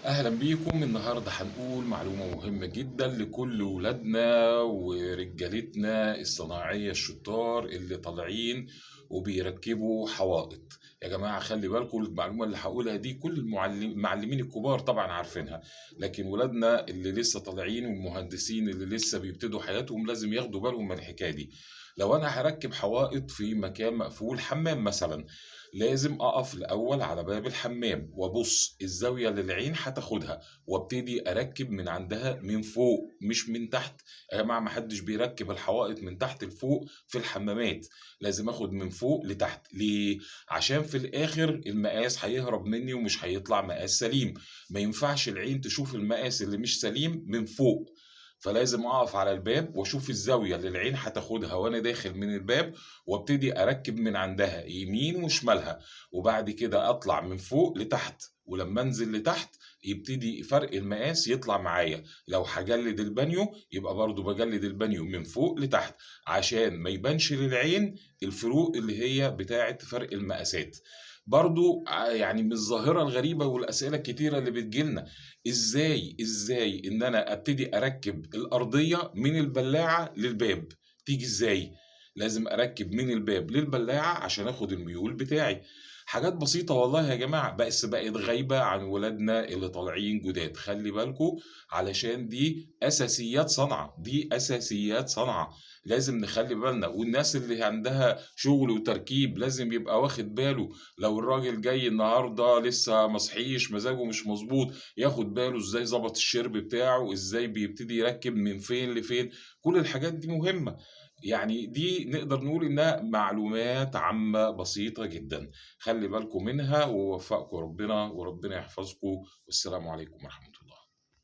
أهلا بيكم. النهاردة هنقول معلومة مهمة جدا لكل ولادنا ورجالتنا الصناعية الشطار اللي طالعين وبيركبوا حوائط. يا جماعة خلي بالكم، المعلومة اللي هقولها دي كل المعلمين الكبار طبعا عارفينها، لكن ولادنا اللي لسه طالعين والمهندسين اللي لسه بيبتدوا حياتهم لازم ياخدوا بالهم من الحكاية دي. لو أنا هركب حوائط في مكان مقفول، حمام مثلا، لازم أقف الأول على باب الحمام وأبص الزاوية اللي العين هتاخدها، وابتدي أركب من عندها من فوق مش من تحت. يا جماعة محدش بيركب الحوائط من تحت لفوق في الحمامات، لازم اخد من فوق لتحت. ليه؟ عشان في الآخر المقاس هيهرب مني ومش هيطلع مقاس سليم. ما ينفعش العين تشوف المقاس اللي مش سليم من فوق، فلازم اقف على الباب واشوف الزاوية اللي العين هتاخدها وانا داخل من الباب، وابتدي اركب من عندها يمين وشمالها، وبعد كده اطلع من فوق لتحت، ولما انزل لتحت يبتدي فرق المقاس يطلع معايا. لو هجلد البانيو يبقى برضو بجلد البانيو من فوق لتحت، عشان ما يبانش للعين الفروق اللي هي بتاعة فرق المقاسات. برضو يعني من الظاهرة الغريبة والأسئلة الكتيرة اللي بتجيلنا، ازاي ان انا ابتدي اركب الارضية من البلاعة للباب؟ تيجي ازاي؟ لازم اركب من الباب للبلاعة عشان اخد الميول بتاعي. حاجات بسيطة والله يا جماعة، بس بقت غايبة عن ولادنا اللي طالعين جداد. خلي بالكوا، علشان دي أساسيات صنعة، دي أساسيات صنعة. لازم نخلي بالنا، والناس اللي عندها شغل وتركيب لازم يبقى واخد باله. لو الراجل جاي النهاردة لسه مصحيش مزاجه مش مظبوط، ياخد باله ازاي ظبط الشرب بتاعه، ازاي بيبتدي يركب من فين لفين. كل الحاجات دي مهمة. يعني دي نقدر نقول إنها معلومات عامة بسيطة جدا. خلي بالكم منها ووفقكم ربنا وربنا يحفظكم، والسلام عليكم ورحمة الله.